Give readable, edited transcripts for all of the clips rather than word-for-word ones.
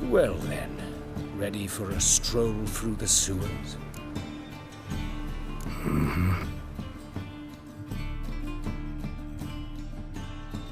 Well then, ready for a stroll through the sewers?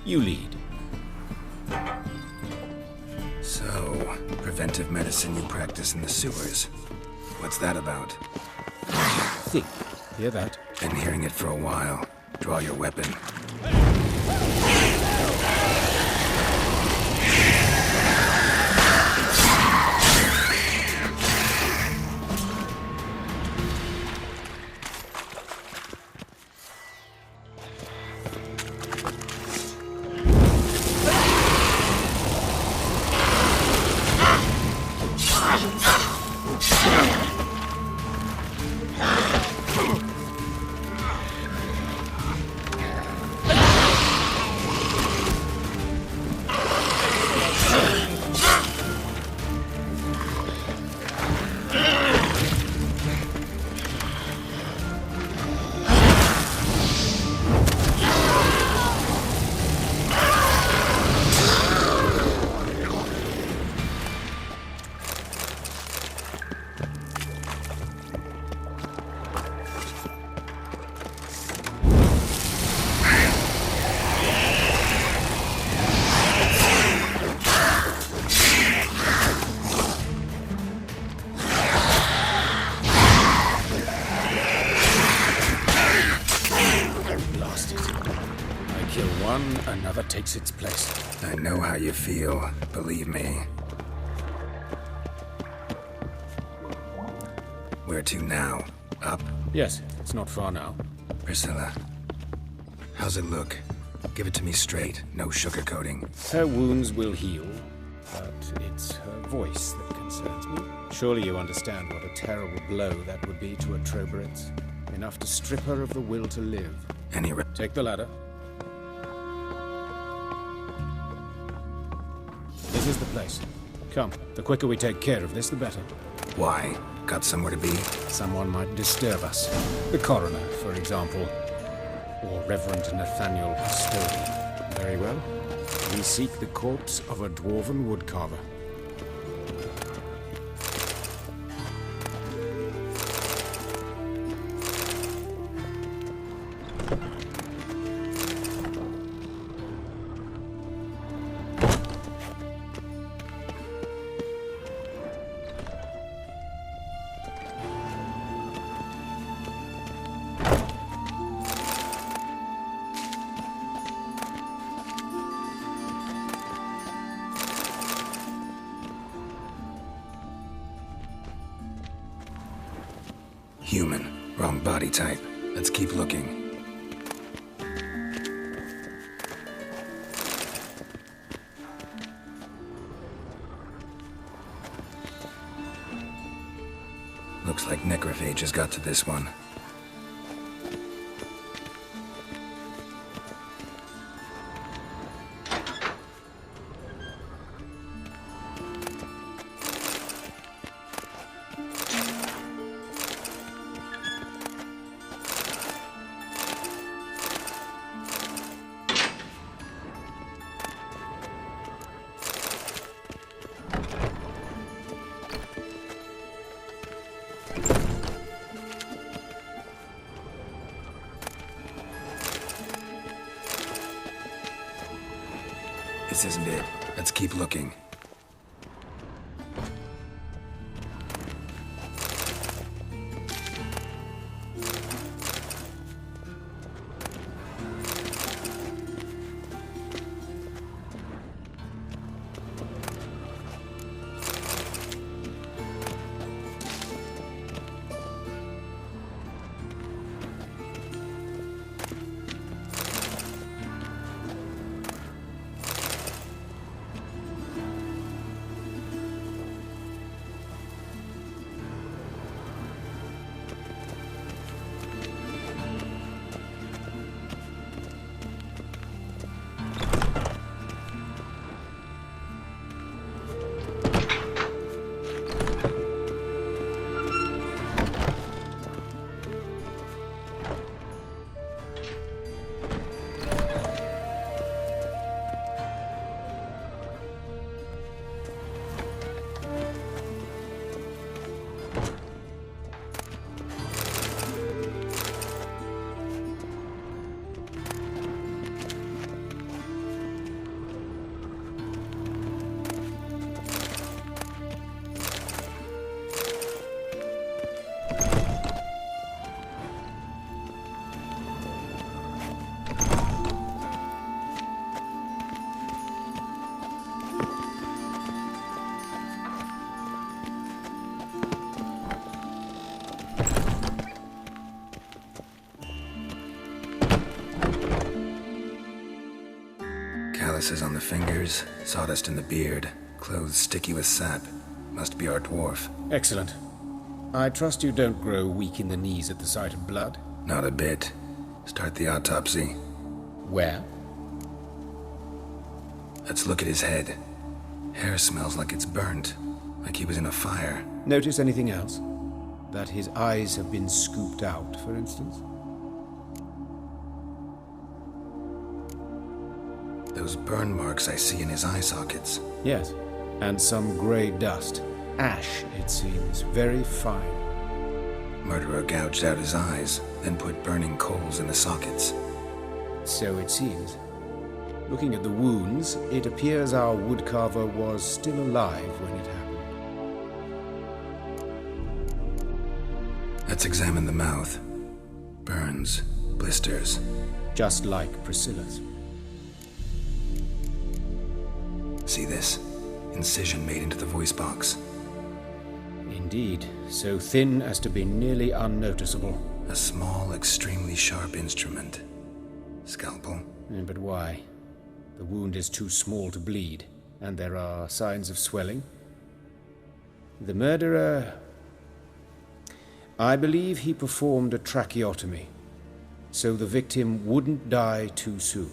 You lead. So, preventive medicine you practice in the sewers. What's that about? Think. Hear that? Been hearing it for a while. Draw your weapon. Another takes its place. I know how you feel, believe me. Where to now? Up? Yes, it's not far now. Priscilla, how's it look? Give it to me straight, no sugarcoating. Her wounds will heal, but it's her voice that concerns me. Surely you understand what a terrible blow that would be to a Trobritz. Enough to strip her of the will to live. Take the ladder. This is the place. Come, the quicker we take care of this, the better. Why? Got somewhere to be? Someone might disturb us. The coroner, for example. Or Reverend Nathaniel Pastodi. Very well. We seek the corpse of a dwarven woodcarver. Human. Wrong body type. Let's keep looking. Looks like necrophages got to this one. This isn't it. Let's keep looking. calluses on the fingers, sawdust in the beard, clothes sticky with sap. Must be our dwarf. Excellent. I trust you don't grow weak in the knees at the sight of blood? Not a bit. Start the autopsy. Where? Let's look at his head. Hair smells like it's burnt, like he was in a fire. Notice anything else? That his eyes have been scooped out, for instance? Those burn marks I see in his eye sockets. Yes, and some grey dust. Ash, it seems, very fine. Murderer gouged out his eyes, then put burning coals in the sockets. So it seems. Looking at the wounds, it appears our woodcarver was still alive when it happened. Let's examine the mouth. Burns, blisters. Just like Priscilla's. See this? Incision made into the voice box. Indeed, so thin as to be nearly unnoticeable. A small, extremely sharp instrument. Scalpel. But why? The wound is too small to bleed, and there are signs of swelling. The murderer... I believe he performed a tracheotomy, so the victim wouldn't die too soon.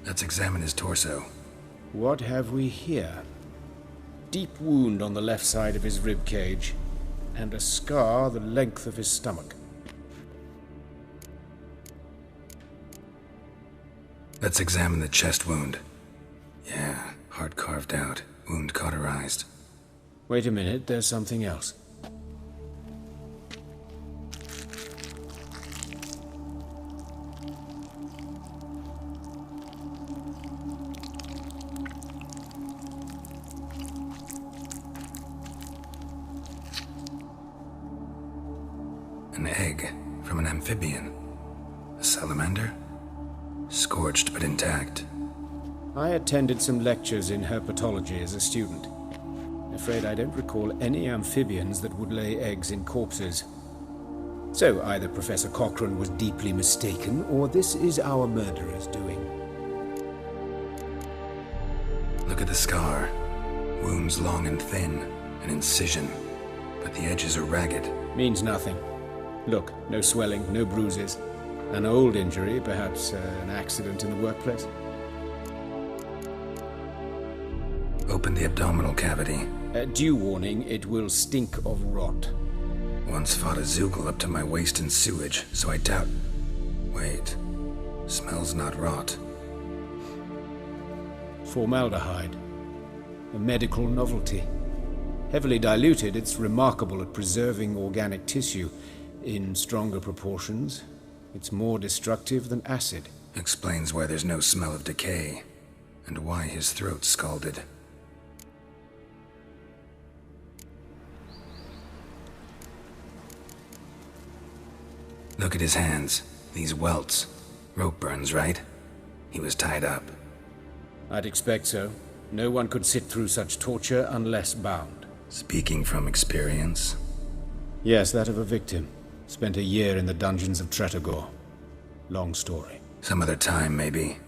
Let's examine his torso. What have we here? Deep wound on the left side of his rib cage, and a scar the length of his stomach. Let's examine the chest wound. Yeah, heart carved out, wound cauterized. Wait a minute, there's something else. An egg from an amphibian. A salamander? Scorched but intact. I attended some lectures in herpetology as a student. Afraid I don't recall any amphibians that would lay eggs in corpses. So either Professor Cochrane was deeply mistaken, or this is our murderer's doing. Look at the scar. Wounds long and thin, an incision, but the edges are ragged. Means nothing. Look, no swelling, no bruises. An old injury, perhaps an accident in the workplace. Open the abdominal cavity. Due warning, it will stink of rot. Once fought a Zoogle up to my waist in sewage, so I doubt... Wait. Smells not rot. Formaldehyde. A medical novelty. Heavily diluted, it's remarkable at preserving organic tissue. In stronger proportions, it's more destructive than acid. Explains why there's no smell of decay, and why his throat's scalded. Look at his hands. These welts. Rope burns, right? He was tied up. I'd expect so. No one could sit through such torture unless bound. Speaking from experience? Yes, that of a victim. Spent a year in the dungeons of Tretogor. Long story. Some other time, maybe.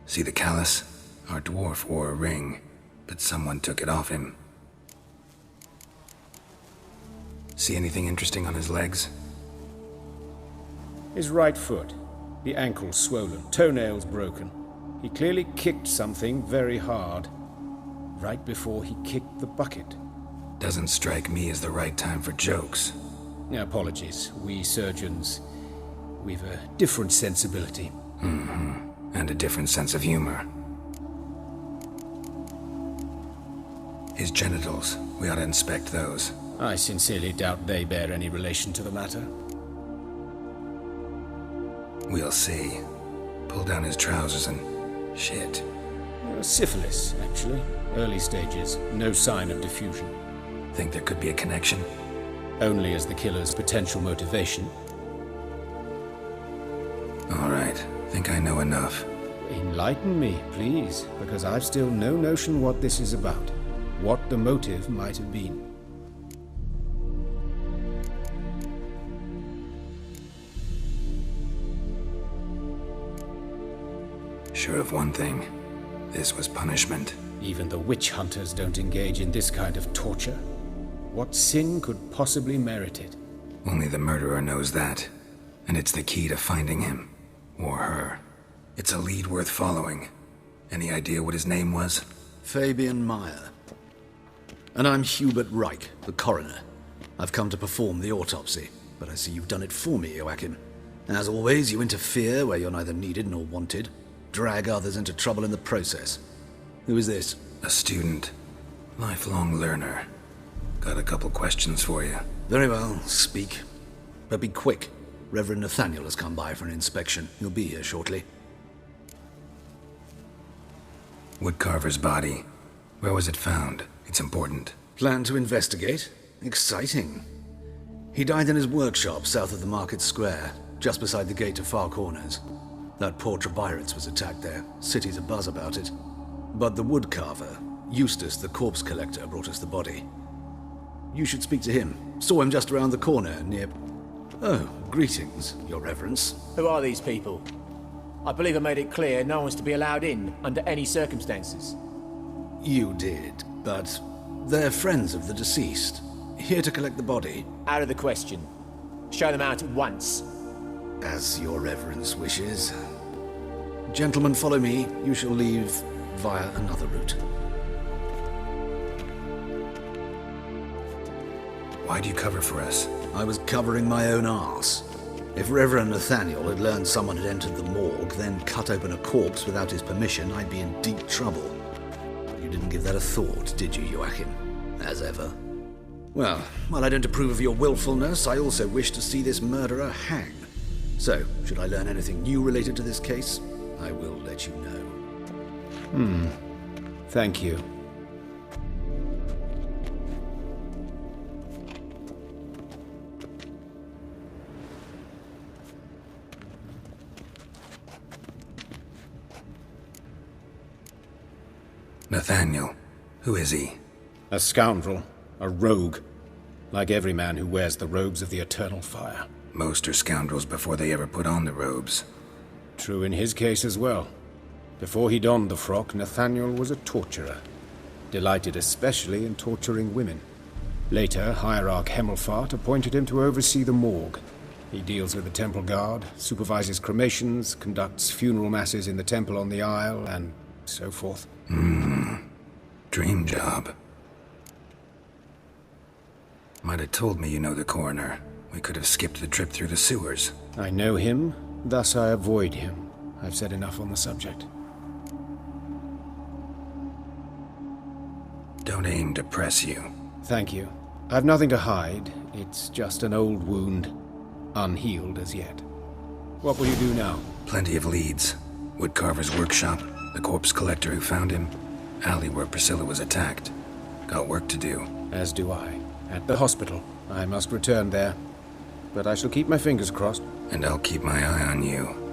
See the callus? Our dwarf wore a ring, but someone took it off him. See anything interesting on his legs? His right foot. The ankle swollen, toenails broken. He clearly kicked something very hard. Right before he kicked the bucket. Doesn't strike me as the right time for jokes. Apologies. We surgeons, we've a different sensibility. Mm-hmm. And a different sense of humor. His genitals. We ought to inspect those. I sincerely doubt they bear any relation to the matter. We'll see. Pull down his trousers and... shit. Syphilis, actually. Early stages. No sign of diffusion. Think there could be a connection? Only as the killer's potential motivation. All right. Think I know enough. Enlighten me, please, because I've still no notion what this is about. What the motive might have been. Sure of one thing. This was punishment. Even the witch hunters don't engage in this kind of torture. What sin could possibly merit it? Only the murderer knows that. And it's the key to finding him. Or her. It's a lead worth following. Any idea what his name was? Fabian Meyer. And I'm Hubert Reich, the coroner. I've come to perform the autopsy, but I see you've done it for me, Joachim. As always, you interfere where you're neither needed nor wanted. Drag others into trouble in the process. Who is this? A student. Lifelong learner. Got a couple questions for you. Very well, speak. But be quick. Reverend Nathaniel has come by for an inspection. He'll be here shortly. Woodcarver's body. Where was it found? It's important. Plan to investigate? Exciting. He died in his workshop south of the market square, just beside the gate to Far Corners. That poor Trebyritz was attacked there. City's abuzz about it. But the woodcarver, Eustace the corpse collector, brought us the body. You should speak to him. Saw him just around the corner near... Oh, greetings, Your Reverence. Who are these people? I believe I made it clear no one's to be allowed in under any circumstances. You did, but they're friends of the deceased. Here to collect the body. Out of the question. Show them out at once. As Your Reverence wishes. Gentlemen, follow me. You shall leave via another route. Why'd you cover for us? I was covering my own arse. If Reverend Nathaniel had learned someone had entered the morgue, then cut open a corpse without his permission, I'd be in deep trouble. But you didn't give that a thought, did you, Joachim? As ever. Well, while I don't approve of your willfulness, I also wish to see this murderer hang. So, should I learn anything new related to this case, I will let you know. Thank you. Nathaniel. Who is he? A scoundrel. A rogue. Like every man who wears the robes of the Eternal Fire. Most are scoundrels before they ever put on the robes. True in his case as well. Before he donned the frock, Nathaniel was a torturer. Delighted especially in torturing women. Later, Hierarch Hemmelfart appointed him to oversee the morgue. He deals with the temple guard, supervises cremations, conducts funeral masses in the temple on the Isle, and so forth. Dream job. Might have told me you know the coroner. We could have skipped the trip through the sewers. I know him, thus I avoid him. I've said enough on the subject. Don't aim to press you. Thank you. I've nothing to hide. It's just an old wound, unhealed as yet. What will you do now? Plenty of leads. Woodcarver's workshop, the corpse collector who found him, alley where Priscilla was attacked. Got work to do. As do I. At the hospital. I must return there. But I shall keep my fingers crossed. And I'll keep my eye on you.